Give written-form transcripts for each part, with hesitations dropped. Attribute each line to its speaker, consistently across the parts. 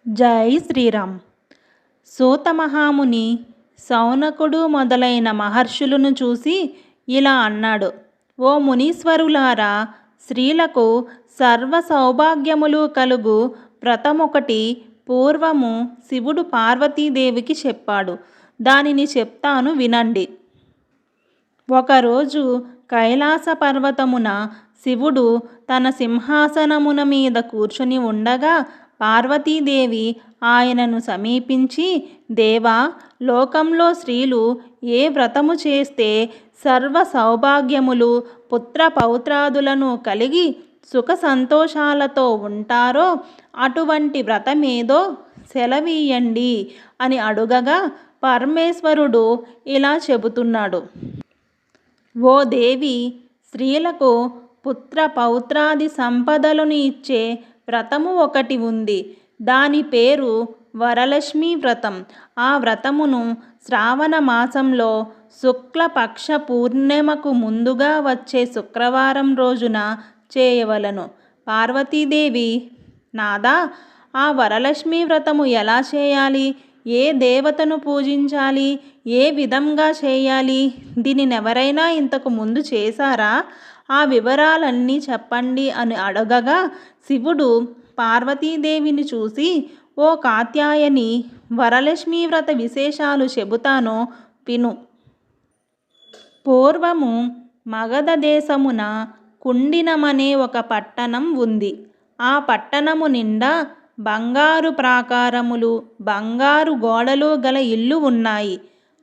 Speaker 1: జై శ్రీరామ్. సూత మహాముని శౌనకుడు మొదలైన మహర్షులను చూసి ఇలా అన్నాడు. ఓ మునీశ్వరులారా, స్త్రీలకు సర్వ సౌభాగ్యములు కలుగు వ్రతమొకటి పూర్వము శివుడు పార్వతీదేవికి చెప్పాడు. దానిని చెప్తాను వినండి. ఒకరోజు కైలాస పర్వతమున శివుడు తన సింహాసనమున మీద కూర్చుని ఉండగా పార్వతీదేవి ఆయనను సమీపించి, దేవా, లోకంలో స్త్రీలు ఏ వ్రతము చేస్తే సర్వ సౌభాగ్యములు పుత్ర పౌత్రాదులను కలిగి సుఖ సంతోషాలతో ఉంటారో అటువంటి వ్రతమేదో సెలవీయండి అని అడుగగా పరమేశ్వరుడు ఇలా చెబుతున్నాడు. ఓ దేవి, స్త్రీలకు పుత్ర పౌత్రాది సంపదలను ఇచ్చే వ్రతము ఒకటి ఉంది. దాని పేరు వరలక్ష్మీ వ్రతం. ఆ వ్రతమును శ్రావణ మాసంలో శుక్లపక్ష పూర్ణిమకు ముందుగా వచ్చే శుక్రవారం రోజున చేయవలను. పార్వతీదేవి, నాదా, ఆ వరలక్ష్మీ వ్రతము ఎలా చేయాలి? ఏ దేవతను పూజించాలి? ఏ విధంగా చేయాలి? దీనినెవరైనా ఇంతకు ముందు చేశారా? ఆ వివరాలన్నీ చెప్పండి అని అడగగా శివుడు పార్వతీదేవిని చూసి, ఓ కాత్యాయని, వరలక్ష్మీ వ్రత విశేషాలు చెబుతాను విను. పూర్వము మగధ దేశమున కుండినమనే ఒక పట్టణం ఉంది. ఆ పట్టణము నిండా బంగారు ప్రాకారములు, బంగారు గోడలు గల ఇళ్ళు ఉన్నాయి.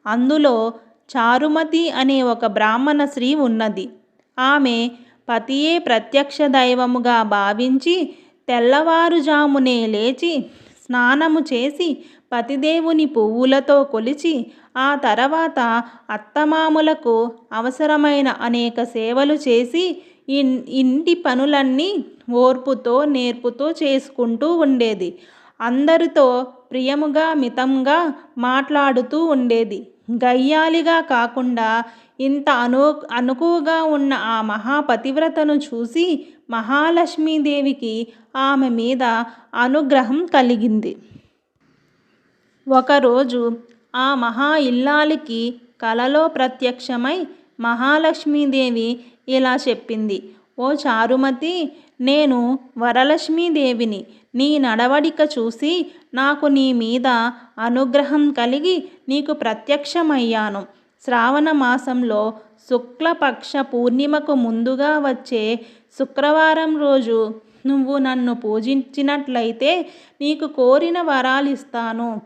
Speaker 1: అందులో చారుమతి అనే ఒక బ్రాహ్మణ స్త్రీ ఉన్నది. ఆమె పతియే ప్రత్యక్ష దైవముగా భావించి తెల్లవారుజామునే లేచి స్నానము చేసి పతిదేవుని పువ్వులతో కొలిచి ఆ తర్వాత అత్తమామలకు అవసరమైన అనేక సేవలు చేసి ఇంటి పనులన్నీ ఓర్పుతో నేర్పుతో చేసుకుంటూ ఉండేది. అందరితో ప్రియముగా మితంగా మాట్లాడుతూ ఉండేది. గయ్యాలిగా కాకుండా ఇంత అనుకువగా ఉన్న ఆ మహాపతివ్రతను చూసి మహాలక్ష్మీదేవికి ఆమె మీద అనుగ్రహం కలిగింది. ఒకరోజు ఆ మహా ఇల్లాలికి కలలో ప్రత్యక్షమై మహాలక్ష్మీదేవి ఇలా చెప్పింది. ఓ చారుమతి, నేను వరలక్ష్మీదేవిని. నీ నడవడిక చూసి నాకు నీ మీద అనుగ్రహం కలిగి నీకు ప్రత్యక్షమయ్యాను. శ్రావణ మాసంలో శుక్లపక్ష పూర్ణిమకు ముందుగా వచ్చే శుక్రవారం రోజు నువ్వు నన్ను పూజించినట్లయితే నీకు కోరిన వరాలిస్తాను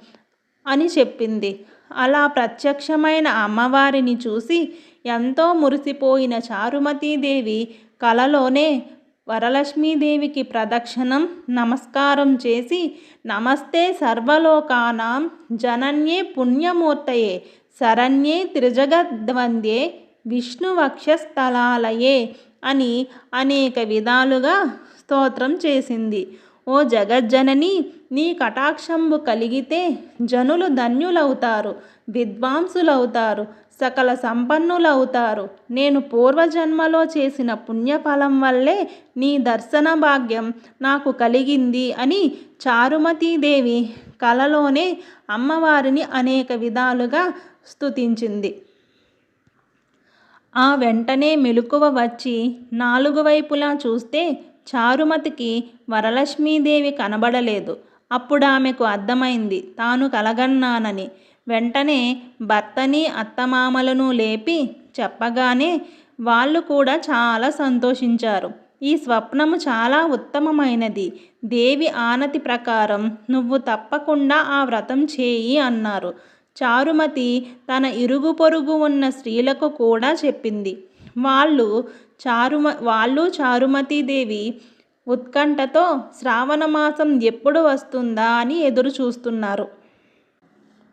Speaker 1: అని చెప్పింది. అలా ప్రత్యక్షమైన అమ్మవారిని చూసి ఎంతో మురిసిపోయిన చారుమతీదేవి కలలోనే వరలక్ష్మీదేవికి ప్రదక్షిణం నమస్కారం చేసి, నమస్తే సర్వలోకానాం జనన్యే పుణ్యమూర్తయే శరణ్యే త్రిజగద్వంద్యే విష్ణువక్షస్థలాలయే అని అనేక విధాలుగా స్తోత్రం చేసింది. ఓ జగజ్జనని, నీ కటాక్షంబు కలిగితే జనులు ధన్యులవుతారు, విద్వాంసులవుతారు, సకల సంపన్నులవుతారు. నేను పూర్వజన్మలో చేసిన పుణ్యఫలం వల్లే నీ దర్శన భాగ్యం నాకు కలిగింది అని చారుమతీదేవి కలలోనే అమ్మవారిని అనేక విధాలుగా స్తుతించింది. ఆ వెంటనే మెలకువ వచ్చి నాలుగు వైపులా చూస్తే చారుమతికి వరలక్ష్మీదేవి కనబడలేదు. అప్పుడు ఆమెకు అర్థమైంది తాను కలగన్నానని. వెంటనే భర్తని అత్తమామలను లేపి చెప్పగానే వాళ్ళు కూడా చాలా సంతోషించారు. ఈ స్వప్నము చాలా ఉత్తమమైనది. దేవి ఆనతి ప్రకారం నువ్వు తప్పకుండా ఆ వ్రతం చేయి అన్నారు. చారుమతి తన ఇరుగు పొరుగు ఉన్న స్త్రీలకు కూడా చెప్పింది. వాళ్ళు చారుమతీదేవి ఉత్కంఠతో శ్రావణమాసం ఎప్పుడు వస్తుందా అని ఎదురు చూస్తున్నారు.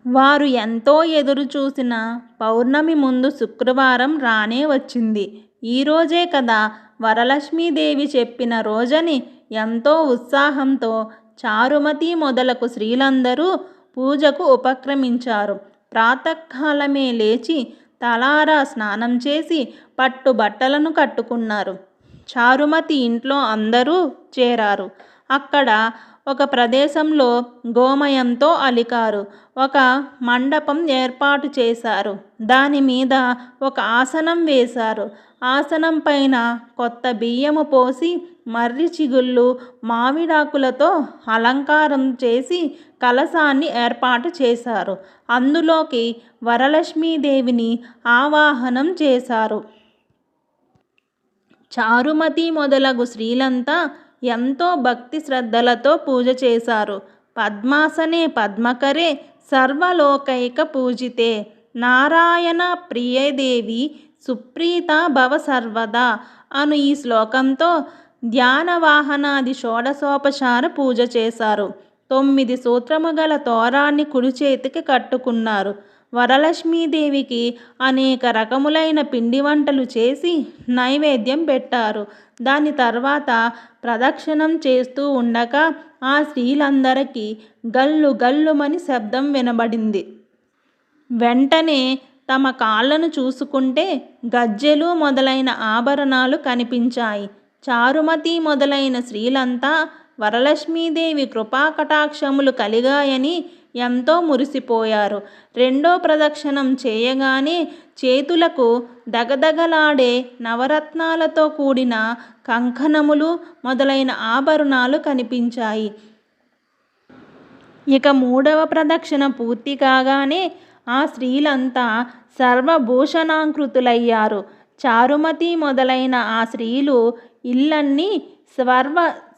Speaker 1: వారు ఎంతో ఎదురు చూసిన పౌర్ణమి ముందు శుక్రవారం రానే వచ్చింది. ఈరోజే కదా వరలక్ష్మీదేవి చెప్పిన రోజని ఎంతో ఉత్సాహంతో చారుమతి మొదలగు స్త్రీలందరూ పూజకు ఉపక్రమించారు. ప్రాతకాలమే లేచి తలారా స్నానం చేసి పట్టు బట్టలను కట్టుకున్నారు. చారుమతి ఇంట్లో అందరూ చేరారు. అక్కడ ఒక ప్రదేశంలో గోమయంతో అలికారు. ఒక మండపం ఏర్పాటు చేశారు. దాని మీద ఒక ఆసనం వేశారు. ఆసనం పైన కొత్త బియ్యము పోసి మర్రి చిగుళ్ళు, మామిడాకులతో అలంకారం చేసి కలశాన్ని ఏర్పాటు చేశారు. అందులోకి వరలక్ష్మీదేవిని ఆవాహనం చేశారు. చారుమతి మొదలగు స్త్రీలంతా ఎంతో భక్తి శ్రద్ధలతో పూజ చేశారు. పద్మాసనే పద్మకరే సర్వలోకైక పూజితే నారాయణ ప్రియదేవి సుప్రీత భవ సర్వదా అను ఈ శ్లోకంతో ధ్యానవాహనాది షోడశోపచార పూజ చేశారు. 9 సూత్రము గల తోరాన్ని కుడి చేతికి కట్టుకున్నారు. వరలక్ష్మీదేవికి అనేక రకములైన పిండి వంటలు చేసి నైవేద్యం పెట్టారు. దాని తర్వాత ప్రదక్షిణం చేస్తూ ఉండగా ఆ స్త్రీలందరికీ గల్లు గల్లుమని శబ్దం వినబడింది. వెంటనే తమ కాళ్ళను చూసుకుంటే గజ్జెలు మొదలైన ఆభరణాలు కనిపించాయి. చారుమతి మొదలైన స్త్రీలంతా వరలక్ష్మీదేవి కృపాకటాక్షములు కలిగాయని ఎంతో మురిసిపోయారు. రెండో ప్రదక్షిణం చేయగానే చేతులకు దగదగలాడే నవరత్నాలతో కూడిన కంకణములు మొదలైన ఆభరణాలు కనిపించాయి. ఇక మూడవ ప్రదక్షిణ పూర్తి కాగానే ఆ స్త్రీలంతా సర్వభూషణాంకృతులయ్యారు. చారుమతి మొదలైన ఆ స్త్రీలు ఇళ్ళన్నీ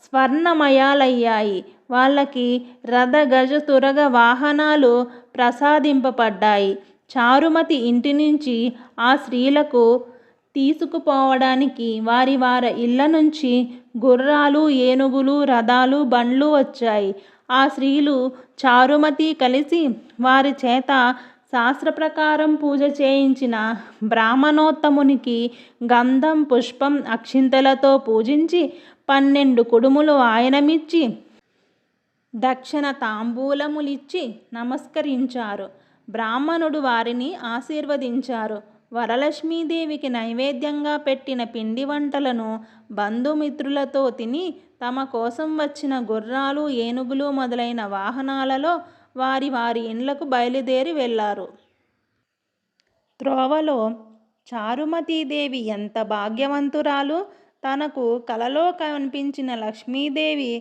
Speaker 1: స్వర్ణమయాలయ్యాయి. వాళ్ళకి రథ గజ తురగ వాహనాలు ప్రసాదింపబడ్డాయి. చారుమతి ఇంటి నుంచి ఆ స్త్రీలకు తీసుకుపోవడానికి వారి ఇళ్ళ నుంచి గుర్రాలు, ఏనుగులు, రథాలు, బండ్లు వచ్చాయి. ఆ స్త్రీలు చారుమతి కలిసి వారి చేత శాస్త్రప్రకారం పూజ చేయించిన బ్రాహ్మణోత్తమునికి గంధం, పుష్పం, అక్షింతలతో పూజించి 12 కుడుములు ఆయనమిచ్చి దక్షిణ తాంబూలములిచ్చి నమస్కరించారు. బ్రాహ్మణుడు వారిని ఆశీర్వదించారు. వరలక్ష్మీదేవికి నైవేద్యంగా పెట్టిన పిండి వంటలను బంధుమిత్రులతో తిని తమ కోసం వచ్చిన గుర్రాలు, ఏనుగులు మొదలైన వాహనాలలో వారి ఇండ్లకు బయలుదేరి వెళ్ళారు. త్రోవలో చారుమతీదేవి ఎంత భాగ్యవంతురాలు! తనకు కలలో కనిపించిన లక్ష్మీదేవి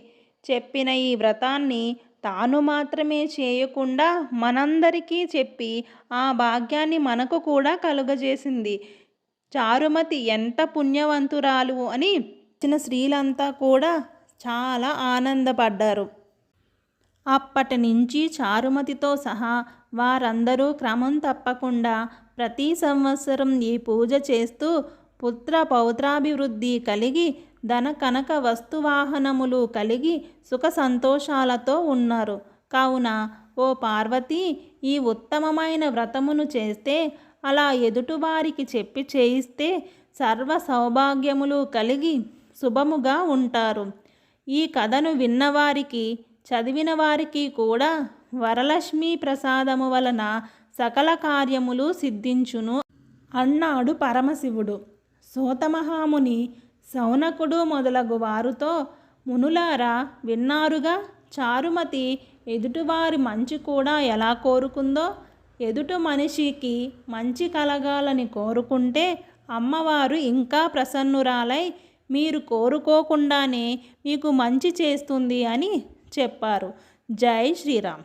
Speaker 1: చెప్పిన ఈ వ్రతాన్ని తాను మాత్రమే చేయకుండా మనందరికీ చెప్పి ఆ భాగ్యాన్ని మనకు కూడా కలుగజేసింది. చారుమతి ఎంత పుణ్యవంతురాలు అని వచ్చిన స్త్రీలంతా కూడా చాలా ఆనందపడ్డారు. అప్పటి నుంచి చారుమతితో సహా వారందరూ క్రమం తప్పకుండా ప్రతి సంవత్సరం ఈ పూజ చేస్తూ పుత్ర పౌత్రాభివృద్ధి కలిగి ధన కనక వస్తువాహనములు కలిగి సుఖ సంతోషాలతో ఉన్నారు. కావున ఓ పార్వతి, ఈ ఉత్తమమైన వ్రతమును చేస్తే, అలా ఎదుటివారికి చెప్పి చేయిస్తే సర్వ సౌభాగ్యములు కలిగి శుభముగా ఉంటారు. ఈ కథను విన్నవారికి, చదివిన వారికి కూడా వరలక్ష్మీ ప్రసాదము వలన సకల కార్యములు సిద్ధించును అన్నాడు పరమశివుడు. సూతమహాముని శౌనకుడు మొదలగు వారితో, మునులారా విన్నారుగా, చారుమతి ఎదుటివారి మంచి కూడా ఎలా కోరుకుందో. ఎదుటి మనిషికి మంచి కలగాలని కోరుకుంటే అమ్మవారు ఇంకా ప్రసన్నురాలై మీరు కోరుకోకుండానే మీకు మంచి చేస్తుంది అని చెప్పారు. జై శ్రీరామ్.